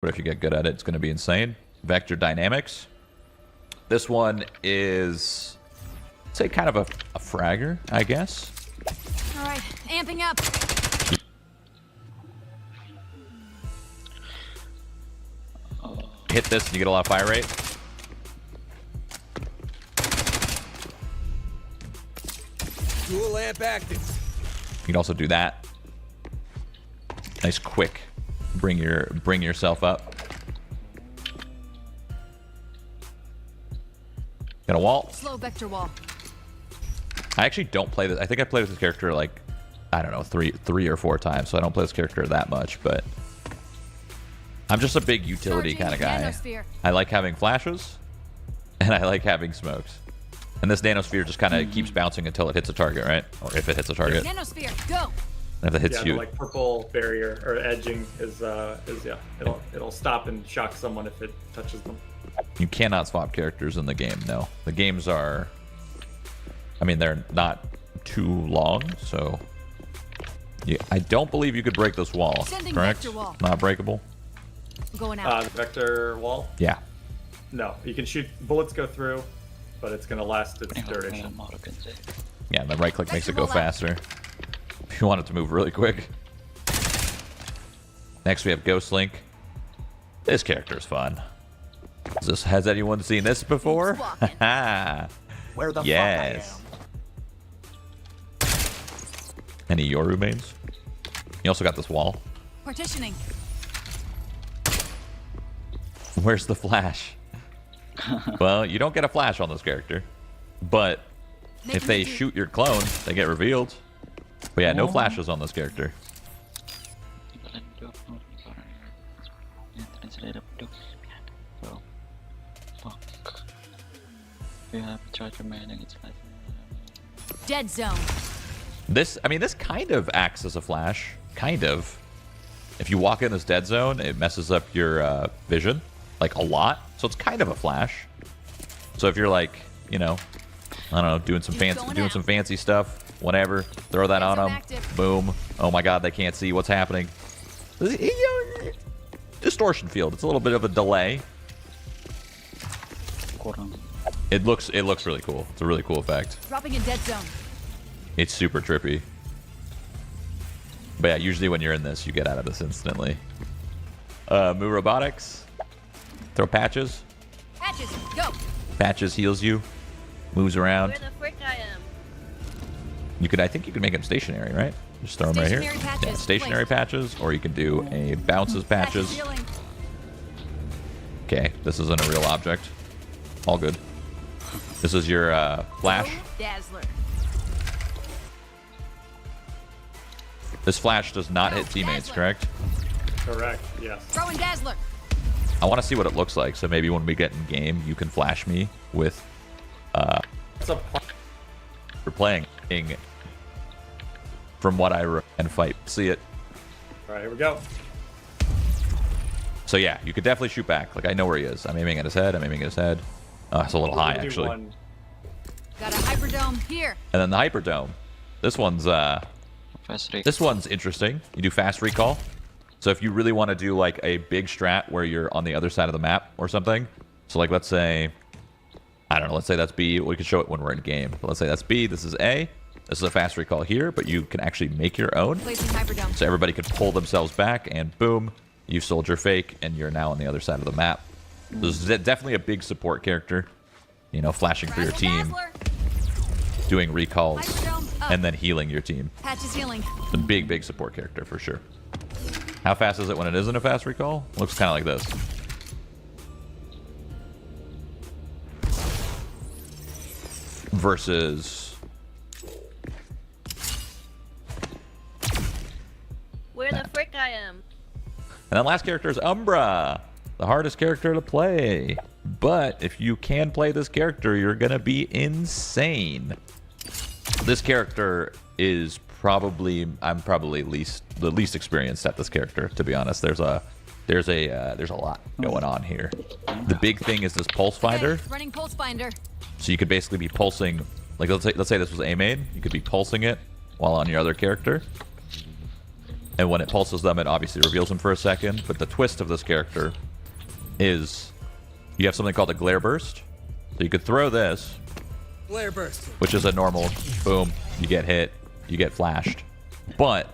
but if you get good at it, it's going to be insane. Vector Dynamics. This one is, say, kind of a fragger, I guess. All right, amping up. Hit this and you get a lot of fire rate. Dual amp active. You can also do that. Nice quick. Bring yourself up. Got a wall. Slow vector wall. I actually don't play this. I think I played with this character like, I don't know, three or four times. So I don't play this character that much, but I'm just a big utility kind of guy. Nanosphere. I like having flashes, and I like having smokes. And this nanosphere just kind of keeps bouncing until it hits a target, right? Or if it hits a target. Nanosphere, go. And if it hits Yeah, you, the, like purple barrier or edging is yeah, it'll stop and shock someone if it touches them. you cannot swap characters in the game. No, the games are, I mean, they're not too long, so I don't believe you could break this wall. Sending Correct? vector wall. Not breakable. Going out. The vector wall? Yeah. No, you can shoot bullets go through, but it's gonna last its duration. Yeah, the right click makes it Vector go wall out. faster. If you want it to move really quick. Next we have Ghost Link. This character is fun. Has anyone seen this before? Where the Yes. Any Yoru mains? You also got this wall. Partitioning. Where's the flash? Well, you don't get a flash on this character, but if they shoot your clone, they get revealed. But yeah, no flashes on this character. Dead zone. This, I mean, this kind of acts as a flash. Kind of. If you walk in this dead zone, it messes up your vision, like a lot. So it's kind of a flash. So if you're like, you know, I don't know, doing some fancy stuff, whatever, throw that on them. Boom. Oh my God, they can't see what's happening. Distortion field. It's a little bit of a delay. It looks really cool. It's a really cool effect. Dropping in dead zone. It's super trippy. But yeah, usually when you're in this, you get out of this instantly. Moo Robotics. Throw patches. Patches, go. Patches heals you. Moves around. Where the frick I am? You could, I think you can make them stationary, right? Just throw them right here. Stationary patches, Yeah, stationary placed. patches, or you can do a bounces patches. healing. Okay, this isn't a real object. All good. This is your flash. Dazzler. This flash does not hit teammates, Dazzler. correct? Correct. Yes. Throwing Dazzler. I want to see what it looks like, so maybe when we get in game, you can flash me with What's up? for playing from what I and fight. See it. All right, here we go. So yeah, you could definitely shoot back. Like I know where he is. I'm aiming at his head. I'm aiming at his head. It's a little high Do actually. one. Got a hyperdome here. And then the hyperdome. This one's interesting. You do fast recall. So if you really want to do like a big strat where you're on the other side of the map or something. So like let's say, I don't know, let's say that's B. We can show it when we're in game. But let's say that's B. This is A. This is a fast recall here, but you can actually make your own. Placing hyperdome. So everybody can pull themselves back and boom, you've sold your fake and you're now on the other side of the map. This is definitely a big support character. You know, flashing for your team, Dazzler. doing recalls, Hyperdome up. and then healing your team. Patches healing. It's a big support character for sure. How fast is it when it isn't a fast recall? Looks kind of like this. Versus... Where the frick I am? And then last character is Umbra, the hardest character to play. But if you can play this character, you're going to be insane. This character is probably, I'm probably the least experienced at this character, to be honest. There's a lot going on here. The big thing is this pulse finder. Okay, running pulse finder. So you could basically be pulsing, like let's say this was A main, you could be pulsing it while on your other character. And when it pulses them, it obviously reveals them for a second. But the twist of this character is you have something called a glare burst. So you could throw this, Glare burst. which is a normal boom. You get hit, you get flashed. But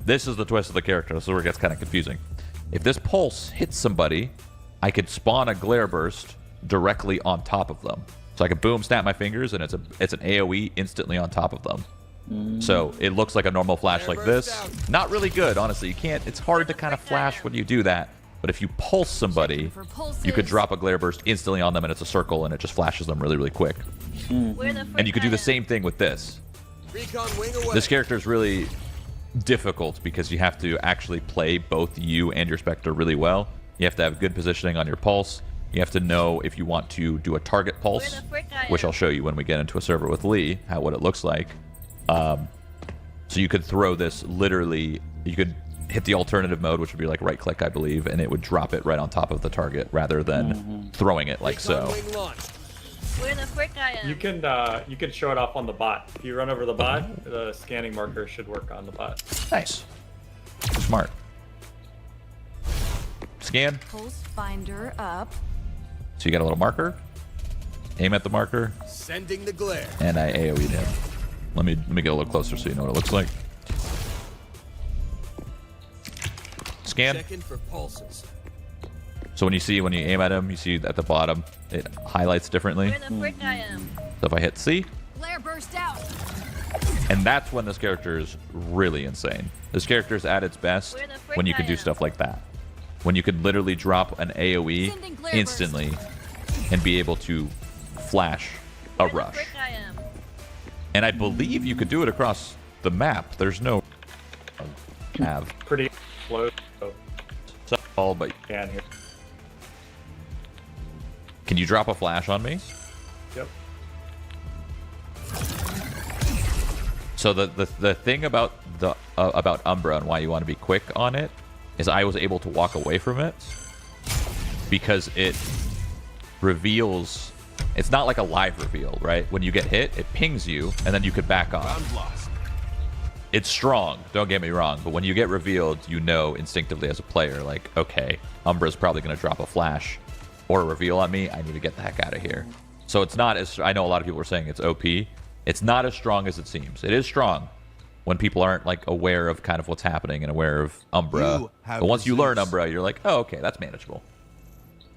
this is the twist of the character. This is where it gets kind of confusing. If this pulse hits somebody, I could spawn a glare burst directly on top of them. So I could boom, snap my fingers, and it's an AoE instantly on top of them. So it looks like a normal flash like this. Not really good, honestly. You can't. It's hard to kind of flash when you do that. But if you pulse somebody, you could drop a glare burst instantly on them, and it's a circle, and it just flashes them really, really quick. Where the frick And you could do I the am? same thing with this. Recon wing away. This character is really difficult because you have to actually play both you and your Spectre really well. You have to have good positioning on your pulse. You have to know if you want to do a target pulse, Where the frick I which am? I'll show you when we get into a server with Lee, what it looks like. So you could throw this literally, you could hit the alternative mode, which would be like right click, I believe, and it would drop it right on top of the target rather than throwing it like Recon so. wing launch. Where the frick I am? You can show it off on the bot. If you run over the bot, the scanning marker should work on the bot. Nice. Smart. Scan. Pulse finder up. So you got a little marker. Aim at the marker, Sending the glare. and I AoE'd him. Let me get a little closer so you know what it looks like. Scan. Checking for pulses. So when you aim at him, you see at the bottom it highlights differently. Where the frick I am? So if I hit C, Glare burst out. and that's when this character is really insane. This character is at its best Where the frick when you I can do am? stuff like that. When you could literally drop an AoE Sending glare instantly and be able to flash a Where the rush. frick I am? And I believe you could do it across the map. There's no have Pretty close. So all, but you can here. can you drop a flash on me? Yep. So the thing about about Umbra and why you want to be quick on it is I was able to walk away from it because it reveals. It's not like a live reveal, right? When you get hit, it pings you, and then you could back off. Round lost. It's strong, don't get me wrong, but when you get revealed, you know instinctively as a player, like, okay, Umbra's probably going to drop a flash or a reveal on me. I need to get the heck out of here. So it's not as, I know a lot of people are saying it's OP. It's not as strong as it seems. It is strong when people aren't like aware of kind of what's happening and aware of Umbra. You have But once you learn Zeus. Umbra, you're like, oh, okay, that's manageable.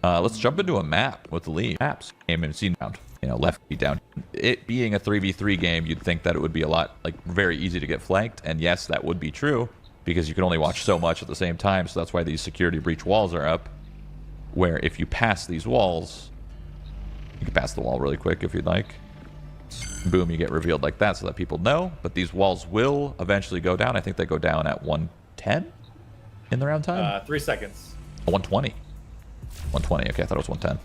Let's jump into a map with the lead. Maps. Aim and scene round. You know, left beat down. It being a 3v3 game, you'd think that it would be a lot, like, very easy to get flanked. And yes, that would be true because you can only watch so much at the same time. So that's why these security breach walls are up, where if you pass these walls, you can pass the wall really quick if you'd like. Boom, you get revealed like that so that people know. But these walls will eventually go down. I think they go down at 110 in the round time. 3 seconds. 120. 120. Okay, I thought it was 110.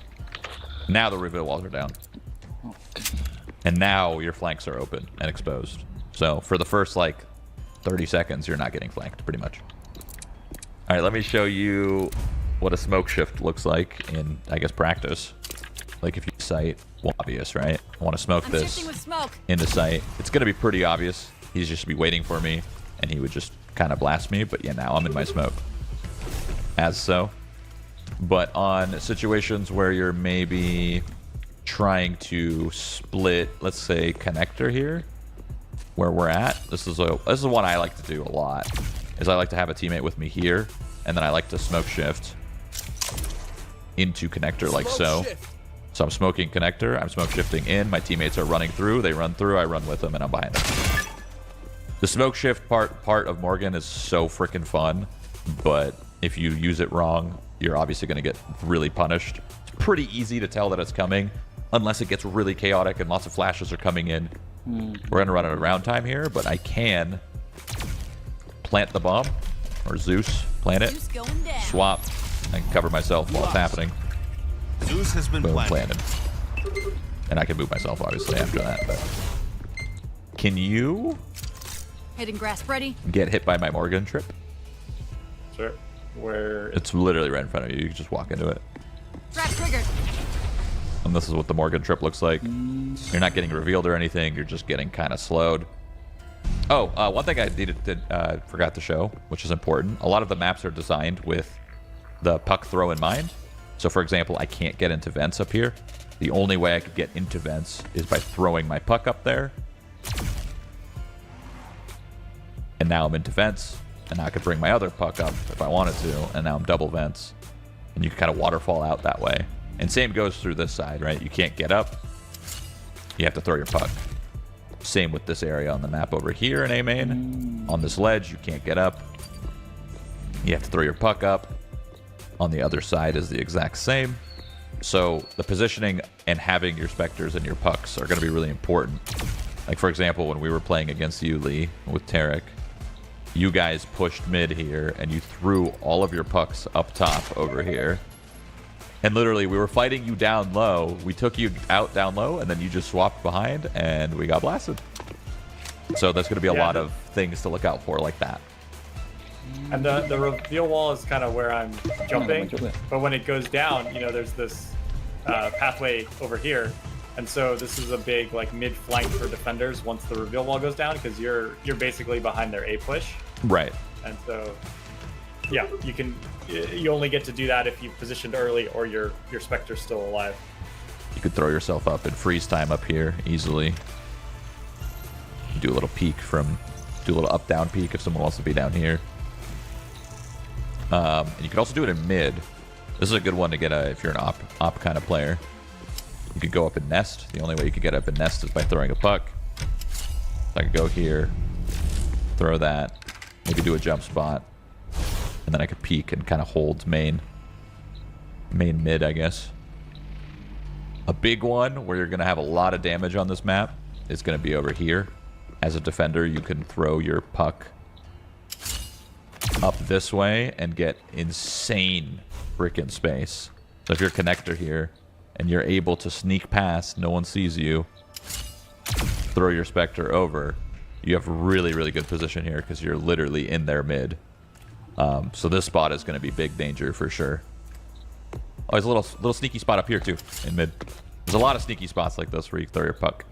Now the reveal walls are down. And now your flanks are open and exposed. So for the first, like, 30 seconds, you're not getting flanked, pretty much. All right, let me show you what a smoke shift looks like in, I guess, practice. Like, if you sight, well, obvious, right? I want to smoke I'm this shifting with smoke. into sight. It's going to be pretty obvious. He's just be waiting for me, and he would just kind of blast me. But yeah, now I'm in my smoke. As so. But on situations where you're maybe trying to split, let's say, connector here, where we're at, this is one I like to do a lot, is I like to have a teammate with me here, and then I like to smoke shift into connector like so. Smoke shift. So I'm smoking connector, I'm smoke shifting in, my teammates are running through, they run through, I run with them, and I'm behind them. The smoke shift part of Morgan is so freaking fun, but if you use it wrong, you're obviously going to get really punished. It's pretty easy to tell that it's coming, unless it gets really chaotic and lots of flashes are coming in. We're going to run out of round time here, but I can plant the bomb, or Zeus, plant it, Juice going down. swap, I can cover myself while it's happening. Zeus has been Boom, planted. planted. And I can move myself, obviously, after that. But can you Hitting grass ready. get hit by my Morgan trip? Sure. Where It's literally right in front of you. You can just walk into it. Trap triggered. And this is what the Morgan trip looks like. You're not getting revealed or anything. You're just getting kind of slowed. One thing I forgot to show, which is important. A lot of the maps are designed with the puck throw in mind. So, for example, I can't get into vents up here. The only way I could get into vents is by throwing my puck up there. And now I'm into vents. And now I could bring my other puck up if I wanted to. And now I'm double vents. And you can kind of waterfall out that way. And same goes through this side, right? You can't get up. You have to throw your puck. Same with this area on the map over here in A main. On this ledge, you can't get up. You have to throw your puck up. On the other side is the exact same. So the positioning and having your specters and your pucks are going to be really important. Like, for example, when we were playing against you, Lee, with Tarek, you guys pushed mid here, and you threw all of your pucks up top over here. And literally, we were fighting you down low. We took you out down low, and then you just swapped behind, and we got blasted. So there's going to be a lot of things to look out for like that. And the reveal wall is kind of where I'm jumping. But when it goes down, you know, there's this pathway over here. And so this is a big like mid flank for defenders once the reveal wall goes down, because you're basically behind their A push. Right. And so, yeah, you only get to do that if you positioned early or your Spectre's still alive. You could throw yourself up in freeze time up here easily. Do a little peek do a little up down peek if someone wants to be down here. And you could also do it in mid. This is a good one to get if you're an op kind of player. You could go up and nest. The only way you could get up and nest is by throwing a puck. So I could go here, throw that, maybe do a jump spot, and then I could peek and kind of hold main mid, I guess. A big one where you're going to have a lot of damage on this map is going to be over here. As a defender, you can throw your puck up this way and get insane freaking space. So if you're a connector here and you're able to sneak past, no one sees you, throw your Spectre over, you have really, really good position here because you're literally in their mid. So this spot is going to be big danger for sure. Oh, there's a little sneaky spot up here too in mid. There's a lot of sneaky spots like this where you throw your puck.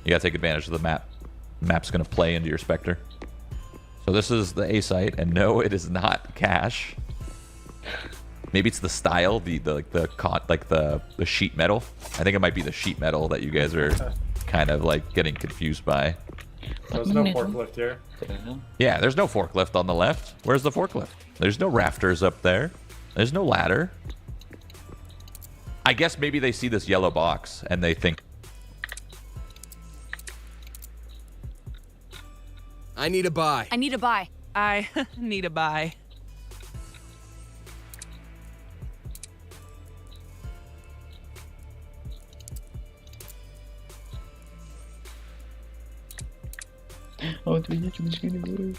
You got to take advantage of the map. The map's going to play into your Spectre. So this is the A site, and no, it is not cash. Maybe it's the style, the sheet metal. I think it might be the sheet metal that you guys are kind of like getting confused by. There's no forklift here. Yeah, there's no forklift on the left. Where's the forklift? There's no rafters up there. There's no ladder. I guess maybe they see this yellow box and they think, I need a buy. I need a buy. I need a buy. Oh, tuloy cuma segini gue.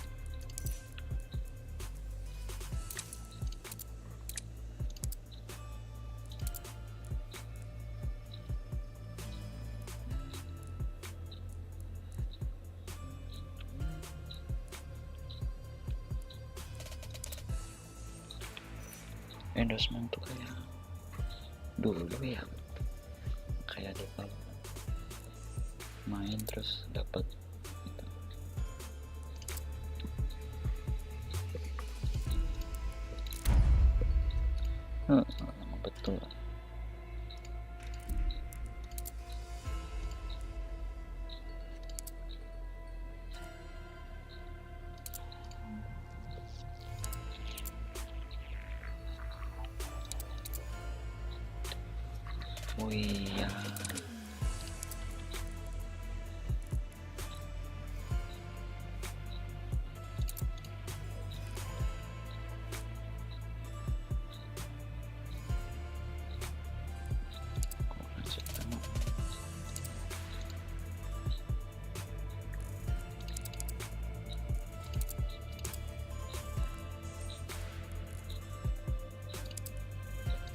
Endorsement tuh kayak dulu ya, kayak dapat main terus dapat gitu. Betul. Oh iya.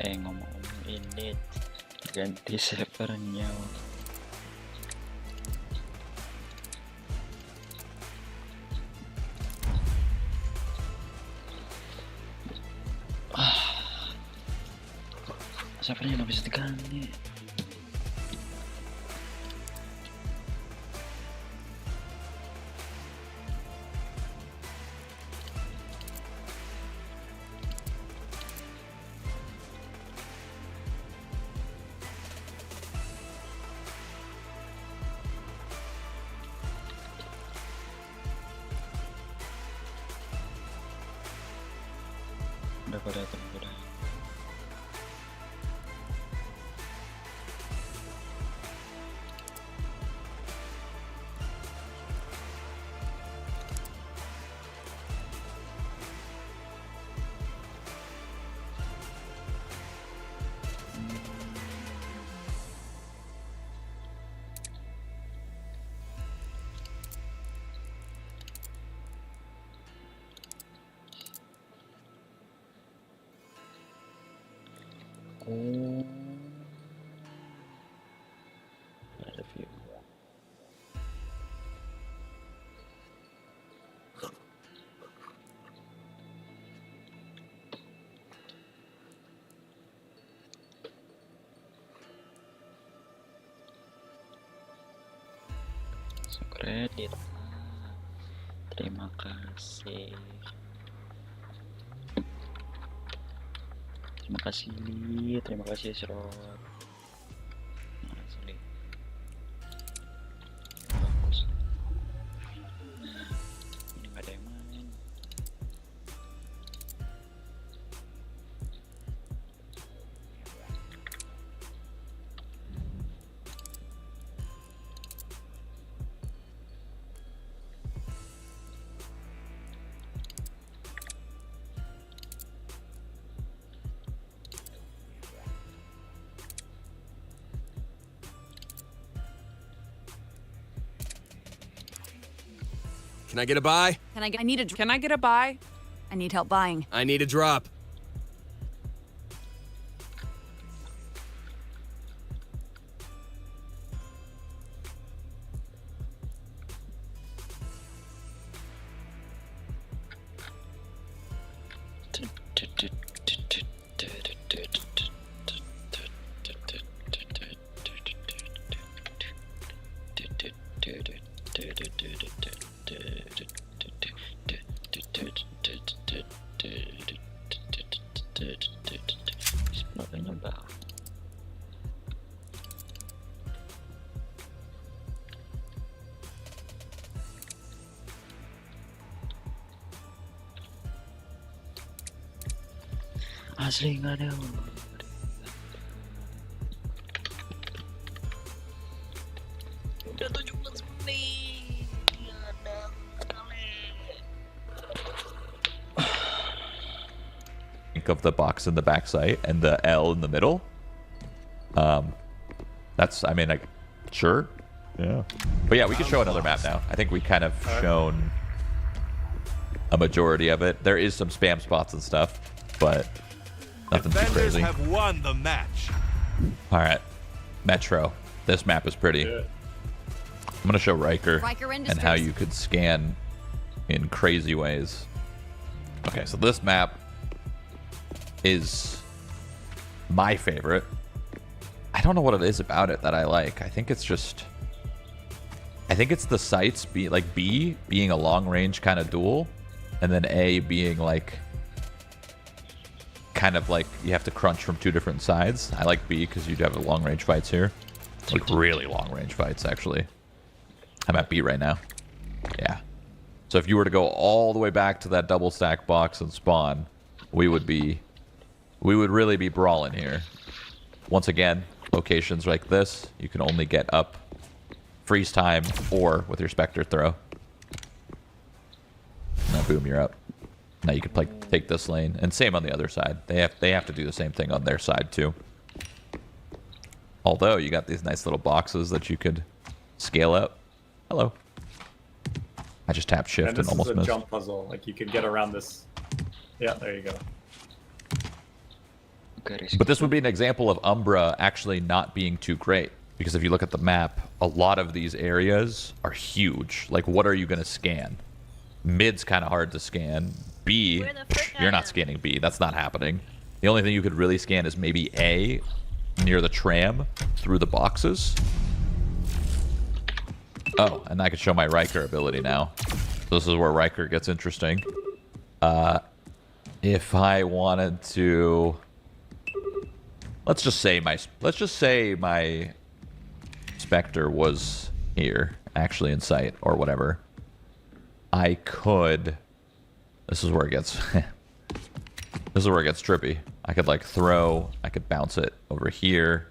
Ngomong ini ganti servernya. Servernya nggak bisa diganti. aku datang udah. Oh, ada view. So, kredit. Terima kasih. Terima kasih Li, terima kasih Srot. Asli. Bagus. Ini nggak ada yang main. Can I get a buy? Can I get? Can I get a buy? I need help buying. I need a drop. Sebelahnya bang. Asli nggak ada. Udah 17 menit. Ada sekali. Think of the box in the back sight and the L in the middle. That's, I mean, like, sure. Yeah. But yeah, we can show another map now. I think we kind of shown a majority of it. There is some spam spots and stuff, but nothing too Defenders crazy. have won the match. All right. Metro. This map is pretty. Yeah. I'm going to show Riker Riker and how Industries. you could scan in crazy ways. Okay, so this map is my favorite. I don't know what it is about it that I like. I think it's just... I think it's the sights, like B being a long-range kind of duel, and then A being like... kind of like you have to crunch from two different sides. I like B because you do have long-range fights here. Like really long-range fights, actually. I'm at B right now. Yeah. So if you were to go all the way back to that double stack box and spawn, we would really be brawling here. Once again, locations like this, you can only get up freeze time or with your Specter throw. Now boom, you're up. Now you can take this lane, and same on the other side. They have to do the same thing on their side too. Although you got these nice little boxes that you could scale up. Hello. I just tapped shift And and this almost is a missed. jump puzzle. Like you could get around this. Yeah, there you go. But this would be an example of Umbra actually not being too great. Because if you look at the map, a lot of these areas are huge. Like, what are you going to scan? Mid's kind of hard to scan. B, Where the frick you're I not am? scanning B. That's not happening. The only thing you could really scan is maybe A, near the tram, through the boxes. Oh, and I could show my Riker ability now. So this is where Riker gets interesting. If I wanted to... Let's just say my Spectre was here, actually in sight, or whatever. I could... This is where it gets... This is where it gets trippy. I could like throw, I could bounce it over here.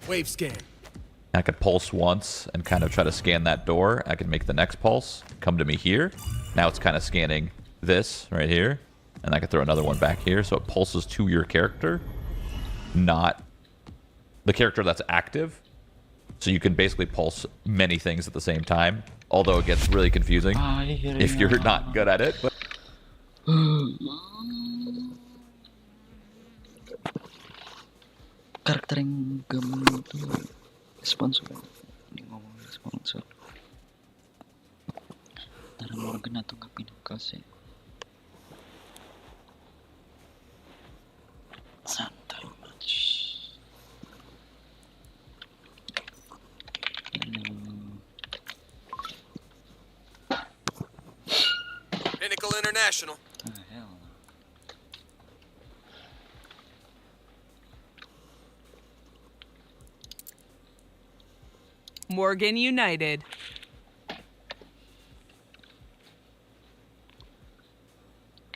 Wave scan. I could pulse once and kind of try to scan that door. I could make the next pulse come to me here. Now it's kind of scanning this right here. And I could throw another one back here. So it pulses to your character, not the character that's active. So you can basically pulse many things at the same time. Although it gets really confusing if you're not good at it. But Karakter yang gampang itu sponsor. Ini ngomongin sponsor. Nara Morgan atau nggak pindah kasih. Santai match. Pinnacle International. Ah, hell. Morgan United.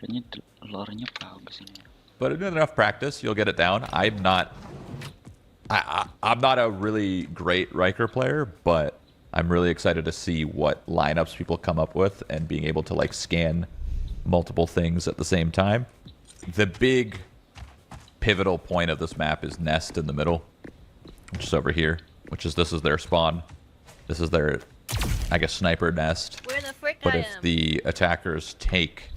Kayaknya lore-nya bagus ini. But in enough practice, you'll get it down. I'm not a really great Riker player, but I'm really excited to see what lineups people come up with and being able to like scan multiple things at the same time. The big pivotal point of this map is Nest in the middle, which is over here, this is their spawn. This is their, I guess, sniper nest. Where the frick But I if am? the attackers take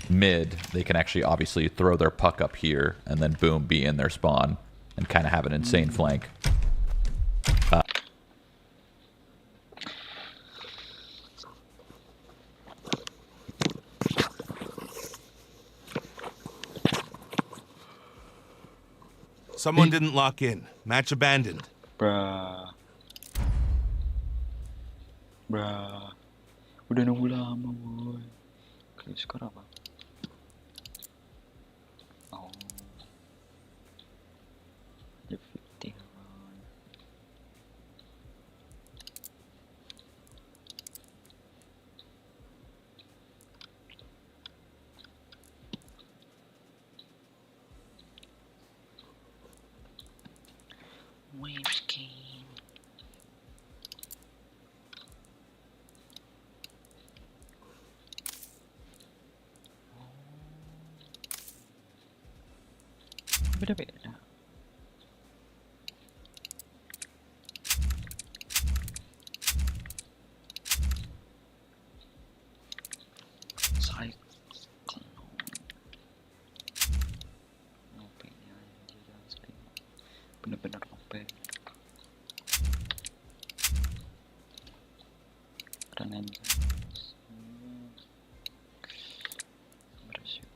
mid, they can actually obviously throw their puck up here and then boom, be in their spawn and kind of have an insane flank. Someone didn't lock in. Match abandoned. Bruh. Udah nunggu lama, boy. Oke, skor apa? Oh. The 50. Wave scan. Beda-beda. Cyclone. OP-nya anjir asli. Bener-bener OP. Keren aja. Bersyukur.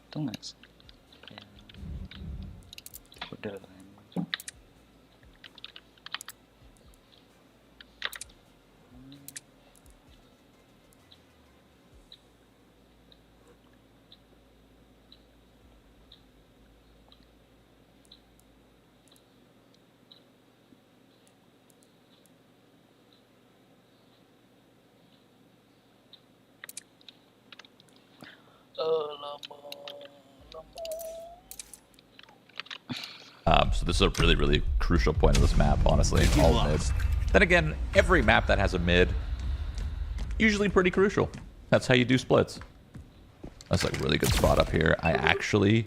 Itu nggak sih? Kayak udah lah emang. So this is a really, really crucial point of this map, honestly. All mid. Then again, every map that has a mid, usually pretty crucial. That's how you do splits. That's like a really good spot up here. I actually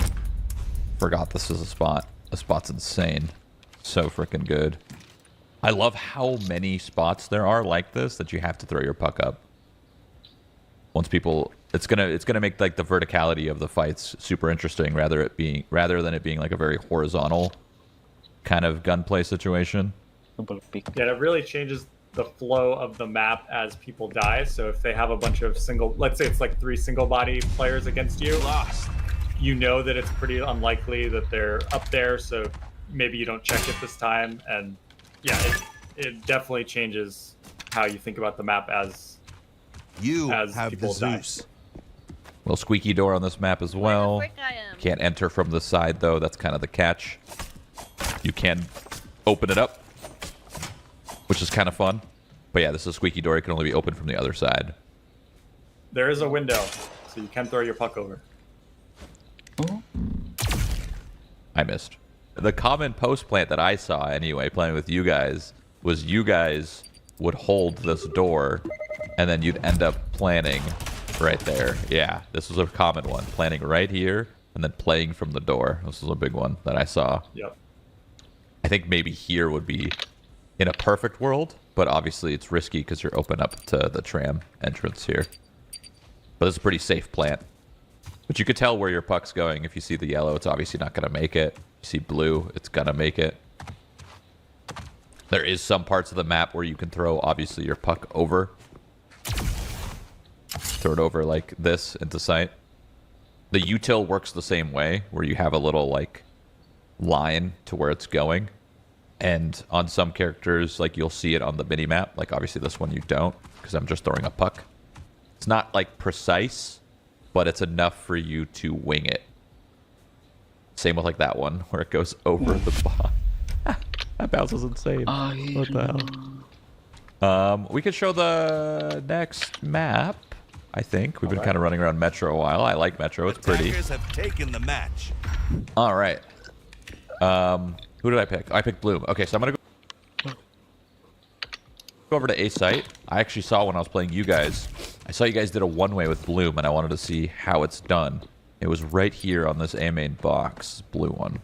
forgot this is a spot. The spot's insane. So freaking good. I love how many spots there are like this that you have to throw your puck up. Once people, it's gonna make like the verticality of the fights super interesting, rather than it being like a very horizontal kind of gunplay situation. Double pick. Yeah, it really changes the flow of the map as people die. So if they have a bunch of let's say it's like 3 single body players against you, you know that it's pretty unlikely that they're up there. So maybe you don't check it this time. And yeah, it definitely changes how you think about the map as have the people die. Zeus. Little squeaky door on this map as well. Where the frick I am? Can't enter from the side though. That's kind of the catch. You can open it up, which is kind of fun. But yeah, this is a squeaky door. It can only be opened from the other side. there is a window, so you can throw your puck over. Oh. I missed. The common post plant that I saw anyway, playing with you guys, was you guys would hold this door, and then you'd end up planning right there. Yeah, this was a common one. Planning right here, and then playing from the door. This was a big one that I saw. Yep. I think maybe here would be in a perfect world, but obviously it's risky because you're open up to the tram entrance here. But this is a pretty safe plant. But you could tell where your puck's going. If you see the yellow, it's obviously not going to make it. You see blue, it's going to make it. There is some parts of the map where you can throw, obviously, your puck over. Throw it over like this into sight. The util works the same way, where you have a little, like, line to where it's going. And on some characters, like, you'll see it on the mini-map. Like, obviously, this one you don't, because I'm just throwing a puck. It's not, like, precise, but it's enough for you to wing it. Same with, like, that one, where it goes over the bot. That bounce is insane. What the hell? We could show the next map, I think. We've been kind of running around Metro a while. I like Metro. It's pretty. Attackers have taken the match. All right. Who did I pick? I picked Bloom. Okay, so I'm going to go over to A site. I actually saw when I was playing you guys. I saw you guys did a one-way with Bloom, and I wanted to see how it's done. It was right here on this A main box, blue one.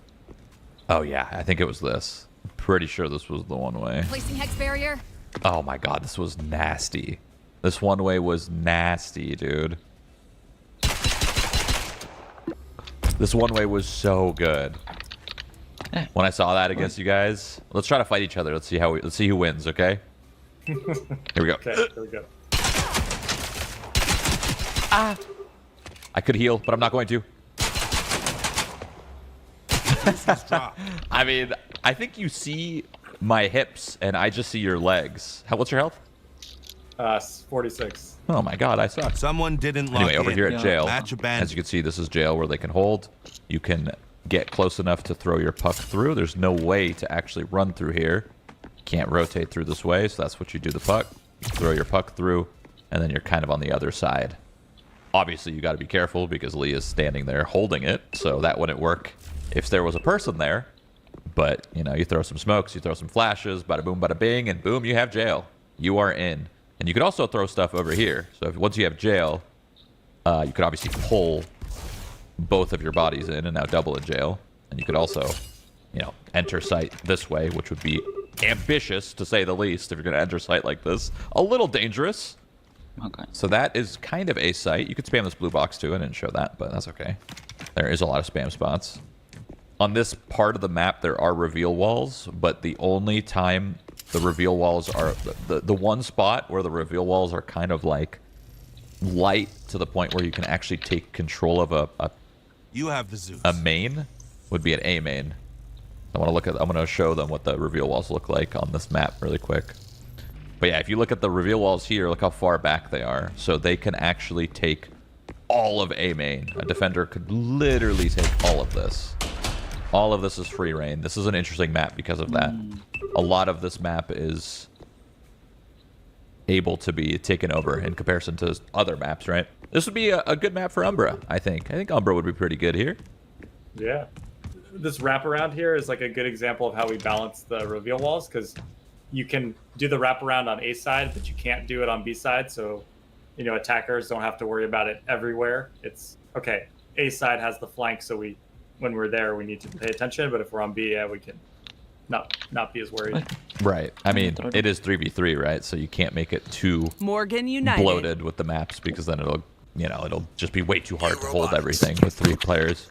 Oh, yeah. I think it was this. I'm pretty sure this was the one-way. Placing hex barrier. Oh, my God. This was nasty. This one-way was nasty, dude. This one-way was so good. When I saw that against you guys, let's try to fight each other. Let's see who wins, okay? Here we go. Okay, here we go. Ah! I could heal, but I'm not going to. I mean, I think you see my hips, and I just see your legs. What's your health? 46. Oh my God, I suck. Someone didn't lock Anyway, over in. here at jail, Match abandoned. as you can see, this is jail where they can hold. You can get close enough to throw your puck through. There's no way to actually run through here. Can't rotate through this way, so that's what you do the puck. You throw your puck through, and then you're kind of on the other side. Obviously, you got to be careful because Lee is standing there holding it, so that wouldn't work if there was a person there. But, you know, you throw some smokes, you throw some flashes, bada boom, bada bing, and boom, you have jail. You are in. And you could also throw stuff over here. So once you have jail, you could obviously pull both of your bodies in and now double in jail. And you could also, you know, enter site this way, which would be ambitious, to say the least, if you're going to enter site like this. A little dangerous. Okay. So that is kind of a site. You could spam this blue box too. I didn't show that, but that's okay. There is a lot of spam spots. On this part of the map, there are reveal walls, but the only time the reveal walls are... The one spot where the reveal walls are kind of like light to the point where you can actually take control of You have the Zeus. a main would be an A main. I want to look at... I'm going to show them what the reveal walls look like on this map really quick. But yeah, if you look at the reveal walls here, look how far back they are. So they can actually take all of A main. A defender could literally take all of this. All of this is free reign. This is an interesting map because of that. A lot of this map is able to be taken over in comparison to other maps, right? This would be a good map for Umbra, I think. I think Umbra would be pretty good here. Yeah. This wraparound here is like a good example of how we balance the reveal walls, because you can do the wraparound on A side, but you can't do it on B side. So, you know, attackers don't have to worry about it everywhere. It's okay. A side has the flank, so when we're there, we need to pay attention. But if we're on B, yeah, we can not be as worried. Right. I mean, it is 3v3, right? So you can't make it too Morgan United. bloated with the maps because then it'll just be way too hard to hold everything with 3 players.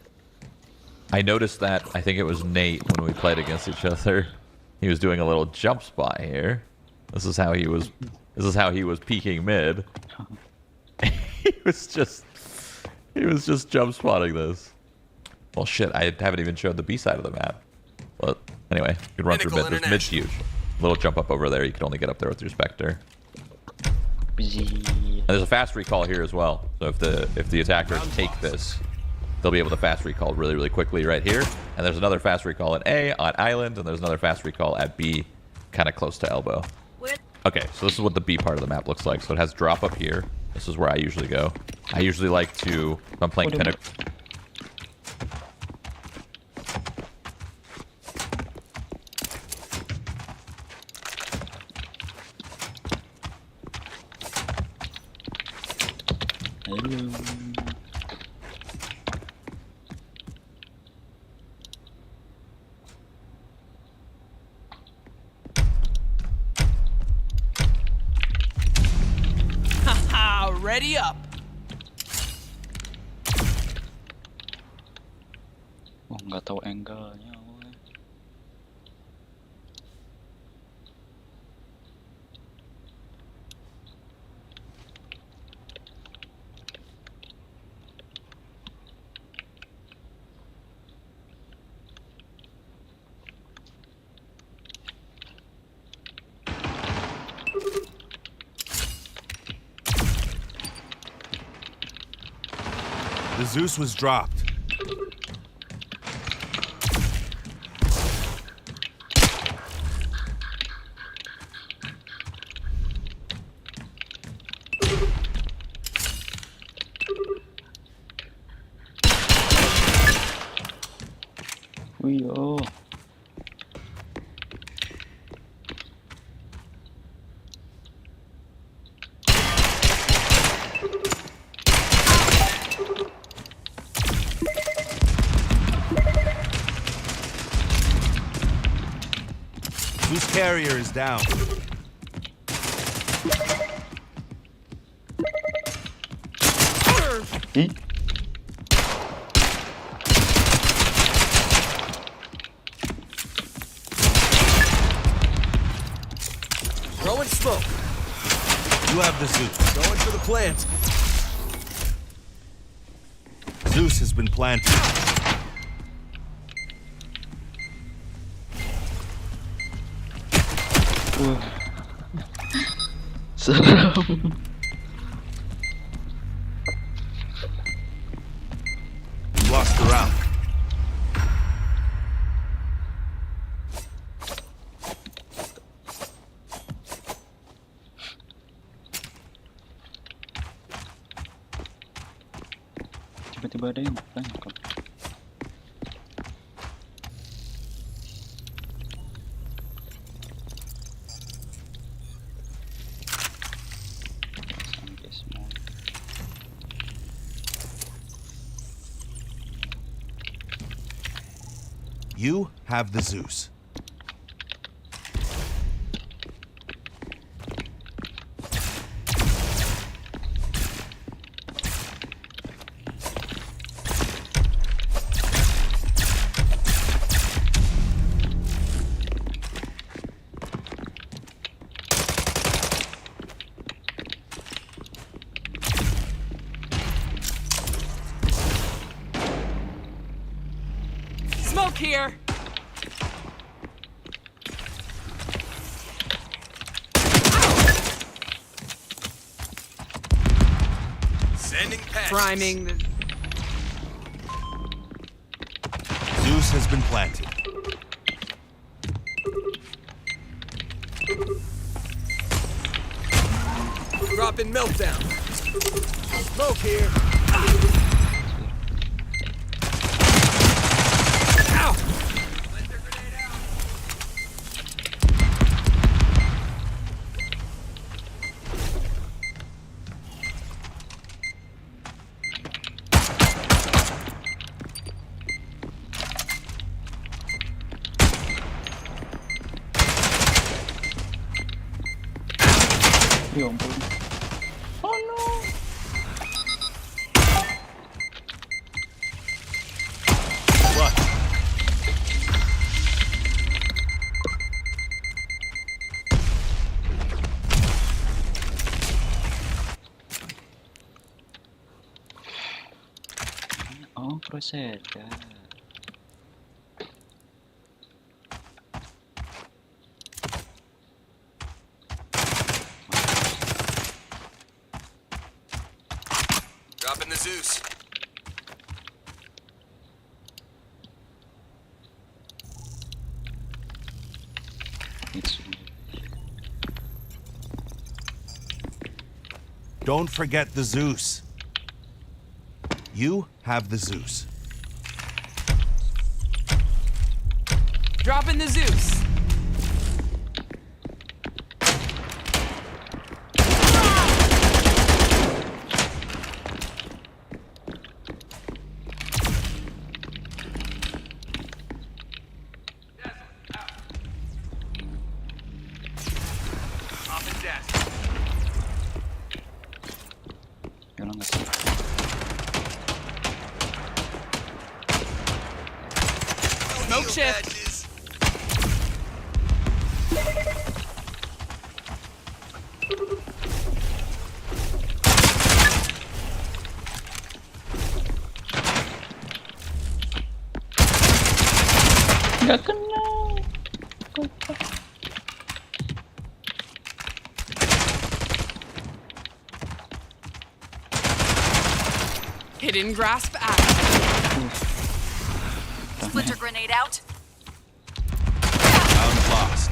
I noticed that. I think it was Nate when we played against each other. He was doing a little jump spot here. This is how he was peeking mid. he was just jump spotting this. Well, shit, I haven't even showed the B side of the map. But anyway, you can run through mid. There's mid's huge. Little jump up over there. You can only get up there with your Specter. And there's a fast recall here as well. So if the attackers take this, they'll be able to fast recall really, really quickly right here. And there's another fast recall at A on island, and there's another fast recall at B, kind of close to elbow. Okay, so this is what the B part of the map looks like. So it has drop up here. This is where I usually go. I usually like to, if I'm playing Pinnacle. Hello. Haha, ready up. Oh, nggak tahu angle-nya. Woy. The Zeus was dropped. Wih, oh. Zeus carrier is down. Ih, Throwing smoke. You have the Zeus. Going for the plant. Zeus has been planted. wah. Serem. Lost the round. Tiba-tiba ada yang tangkap. Sampai semua. You have the Zeus. Smoke here. Sending patches. Priming the... Zeus has been planted. Dropping meltdown. Smoke here. Ow! Laser grenade out. Ya ampun. Rush. Oh, Crusade. Dropping the Zeus. It's Don't forget the Zeus. You have the Zeus. Drop in the Zeus. Yun lang kasi. Smoke shift. Gak kena. Hidden grasp active. Splinter grenade out. Round lost.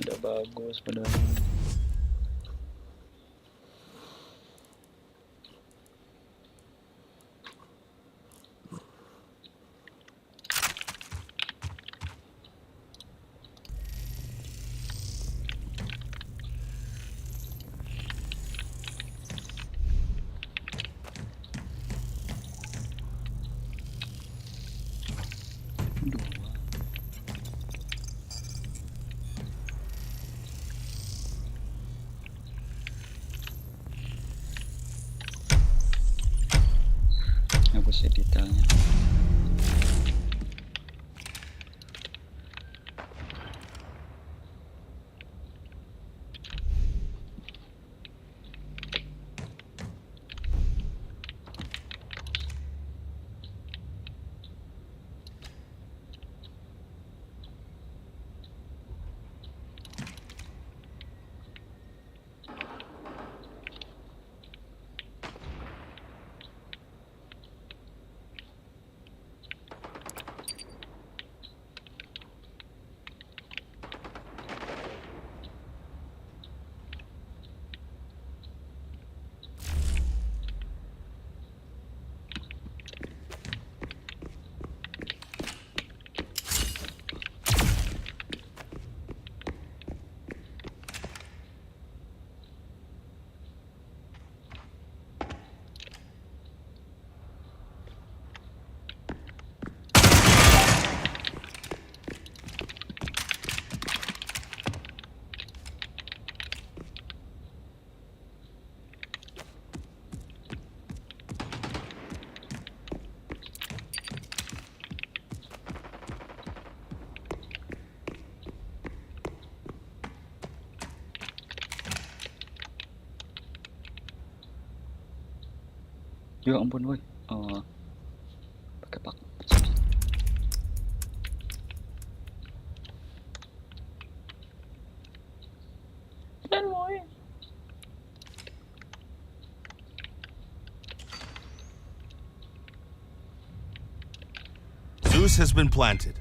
Udah bagus padahal. Hapus ya detailnya. Ya ampun woi. Pakai pak. Dan woi. Zeus has been planted.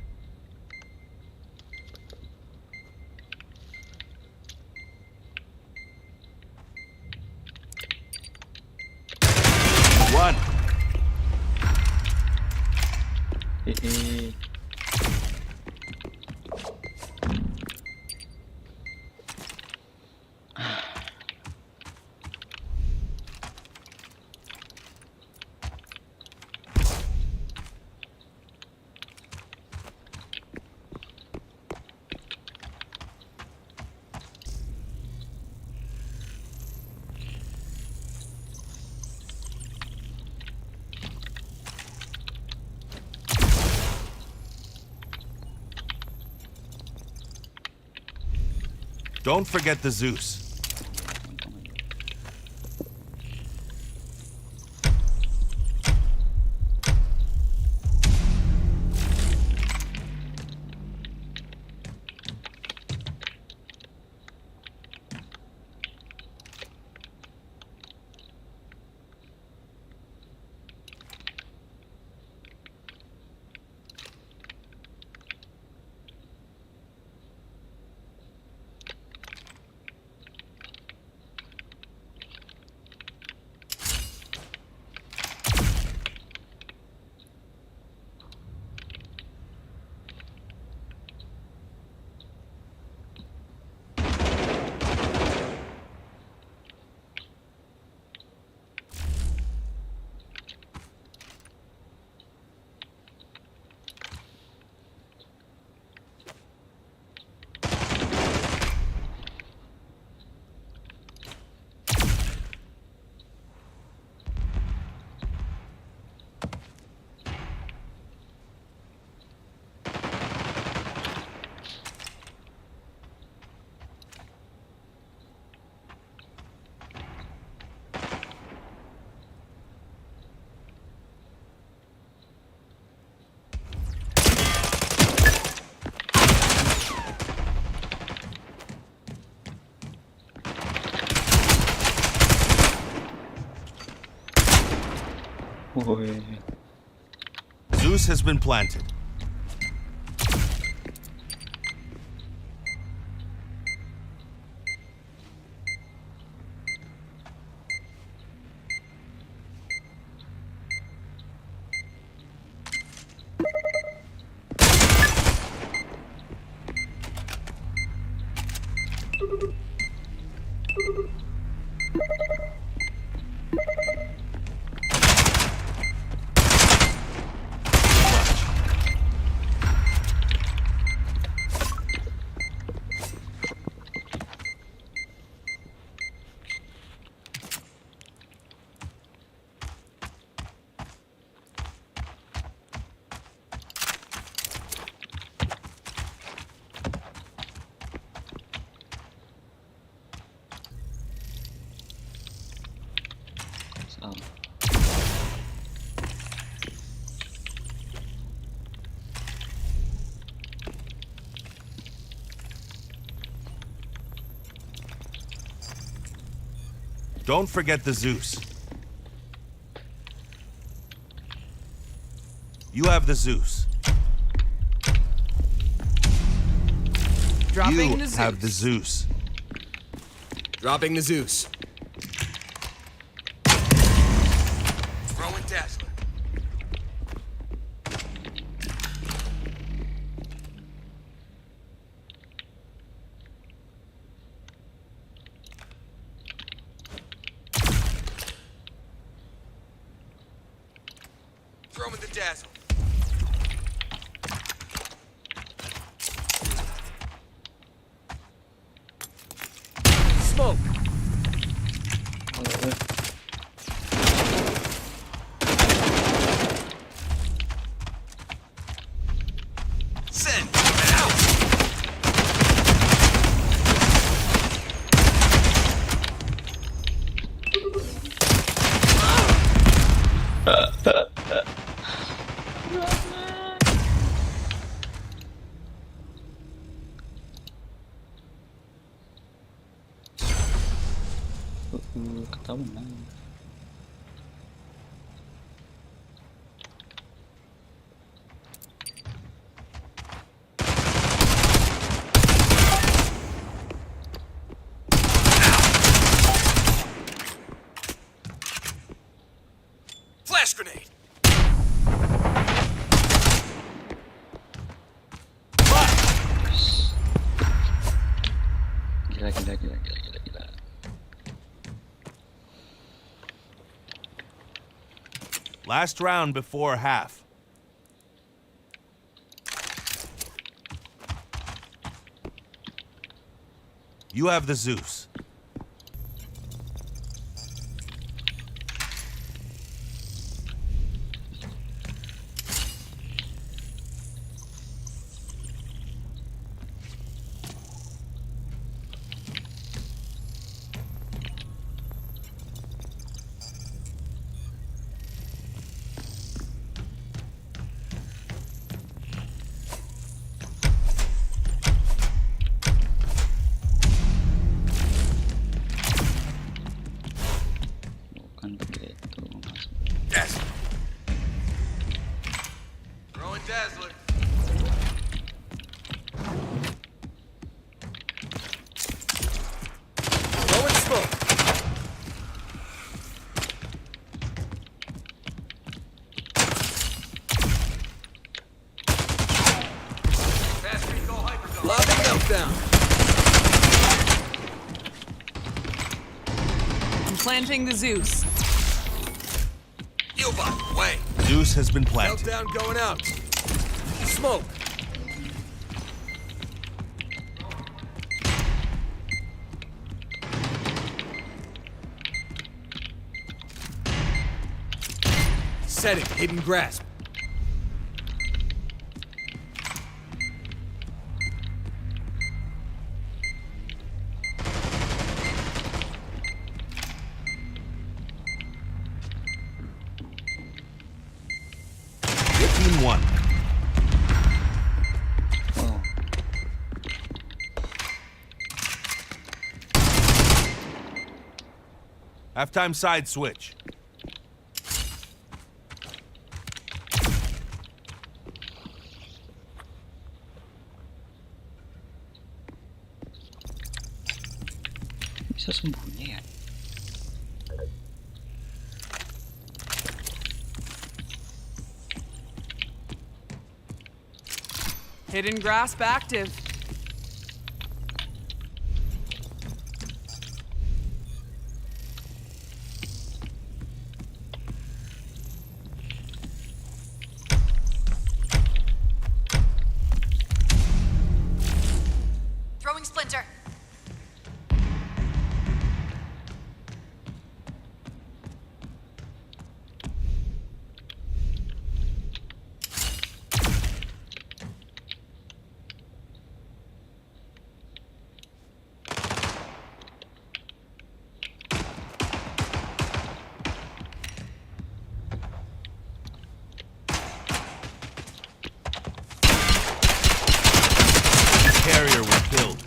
One. Don't forget the Zeus. โอ้ย Zeus has been planted. Don't forget the Zeus. You have the Zeus. Dropping You the Zeus. have the Zeus. Dropping the Zeus. Throwing Dazzler. Throwing the Dazzle. Smoke. เอาเลยเว้ย Send. Out. Ketahuan lah. Flash grenade. Gila, gila, gila, gila, gila, gila. Last round before half. You have the Zeus. Bukan begitu, Mas. Dazzler. Throwing Dazzler. Throwing smoke. Fast recall hyperdome. Lobbing meltdown. I'm planting the Zeus. Healbot, away. Zeus has been planted. Meltdown going out. Smoke. Setting, hidden grasp. One. Oh, Halftime side switch. bisa sembunyi ya? Hidden grasp active. Throwing splinter. Carrier was killed.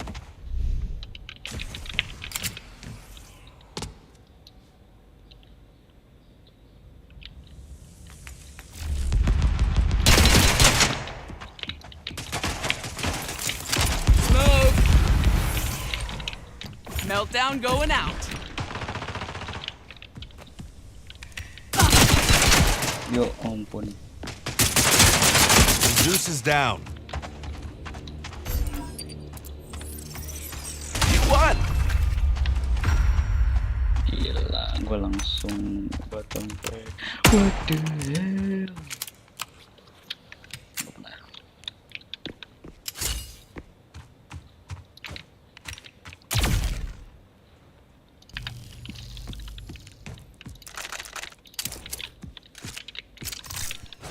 Smoke. Meltdown going out. Yo ampun. Zeus is down. What? Gila, gue langsung bottom break. What the hell? Gak pernah.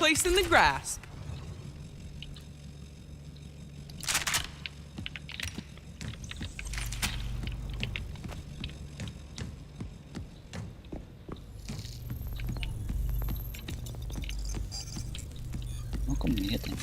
Placed in the grass. Aku melihat ini.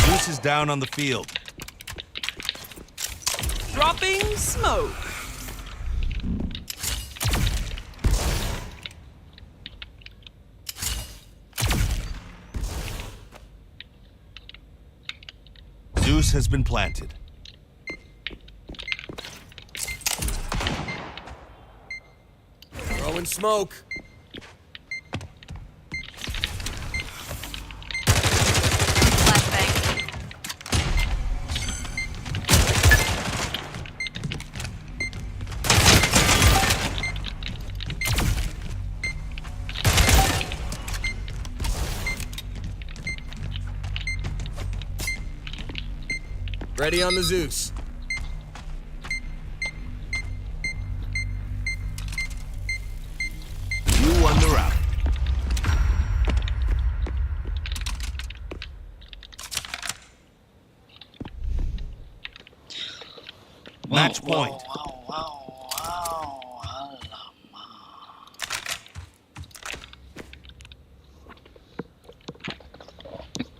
Zeus is down on the field. Dropping smoke. Zeus has been planted. Throwing smoke. Flashbang. Ready on the Zeus. You won the round. Match point.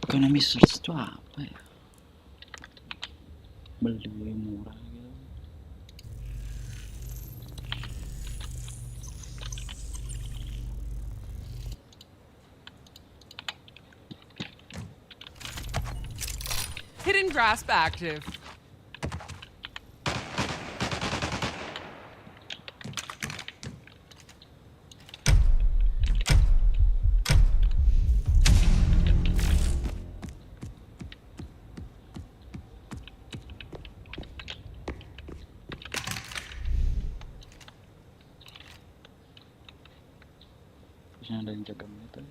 Economy search itu apa ya? Beli murah gitu. Hidden grasp active. Harusnya ada yang jaga monitor.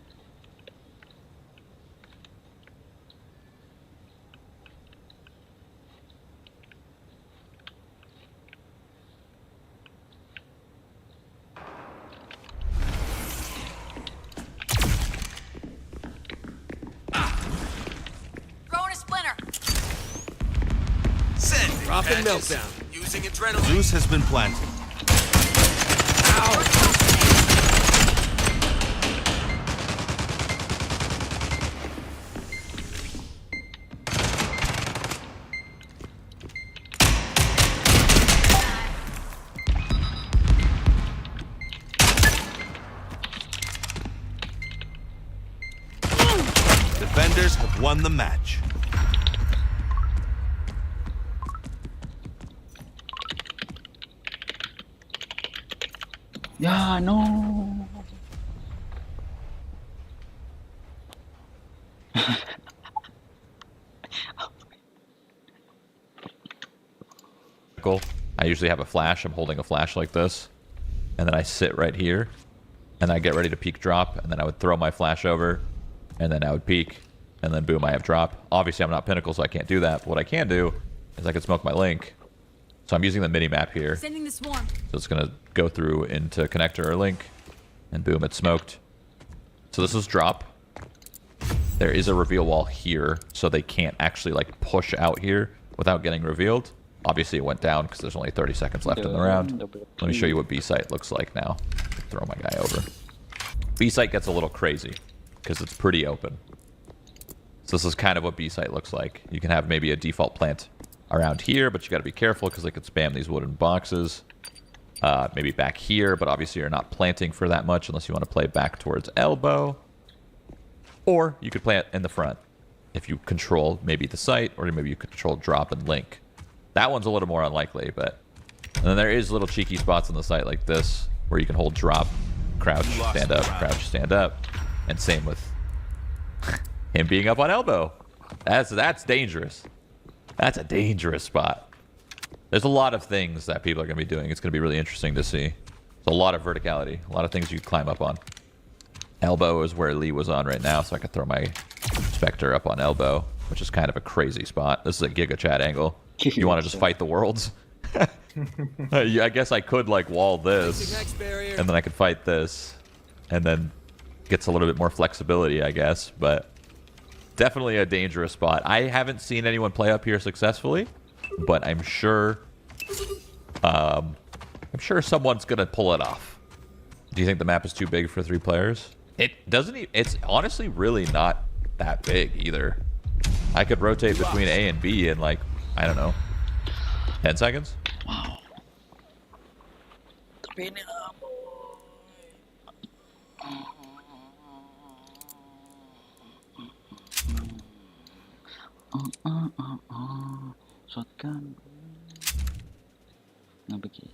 Throwing a splinter. Dropping meltdown. Using adrenaline. Zeus has been planted. Defenders have won the match. Ya, no. I usually have a flash. I'm holding a flash like this. And then I sit right here. And I get ready to peek drop. And then I would throw my flash over. And then I would peek. And then boom, I have drop. Obviously, I'm not Pinnacle, so I can't do that. But what I can do is I can smoke my link. So I'm using the mini-map here. Sending the swarm. So it's going to go through into connector or link. And boom, it's smoked. So this is drop. There is a reveal wall here. So they can't actually like push out here without getting revealed. Obviously, it went down because there's only 30 seconds left in the round. Let me show you what B-site looks like now. Throw my guy over. B-site gets a little crazy because it's pretty open. So this is kind of what B-site looks like. You can have maybe a default plant around here, but you got to be careful because they could spam these wooden boxes. Maybe back here, but obviously you're not planting for that much unless you want to play back towards elbow. Or you could plant in the front if you control maybe the site, or maybe you could control drop and link. That one's a little more unlikely, but... And then there is little cheeky spots on the site like this, where you can hold drop, crouch, stand up, crouch, stand up. And same with him being up on elbow. That's dangerous. That's a dangerous spot. There's a lot of things that people are going to be doing. It's going to be really interesting to see. There's a lot of verticality, a lot of things you can climb up on. Elbow is where Lee was on right now, so I could throw my Specter up on elbow, which is kind of a crazy spot. This is a Giga Chat angle. You want to just fight the worlds? I guess I could like wall this, and then I could fight this, and then gets a little bit more flexibility, I guess. But definitely a dangerous spot. I haven't seen anyone play up here successfully, but I'm sure someone's gonna pull it off. Do you think the map is too big for 3 players? It doesn't. It's honestly really not that big either. I could rotate between A and B in like, I don't know, 10 seconds? Wow. Tapi ini shotgun. Nggak begitu.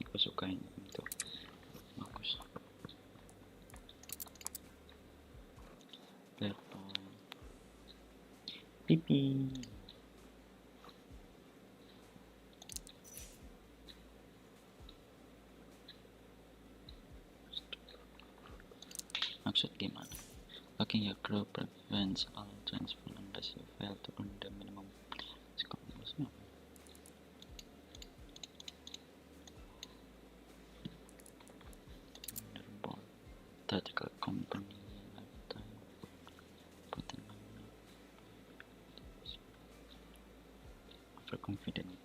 Aku suka ini itu. Bagus. Platform. Pipi. Maksud gimana? Locking your crew prevents all transfer unless you fail to earn the minimum score. Maksudnya apa? Underboard. Tactical company. Lifetime. Potent mana. Overconfident.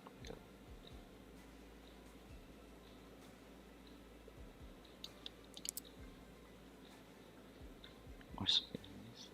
Or space.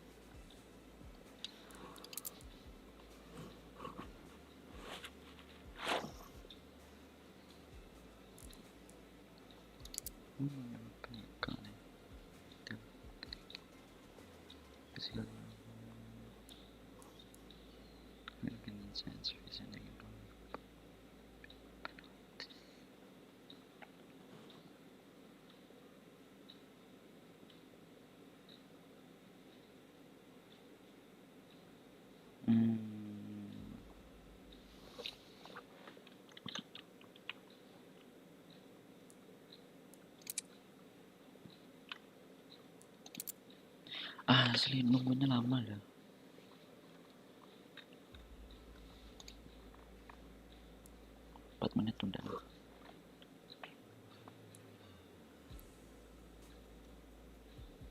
Asli nunggunya lama dah. Empat menit udah.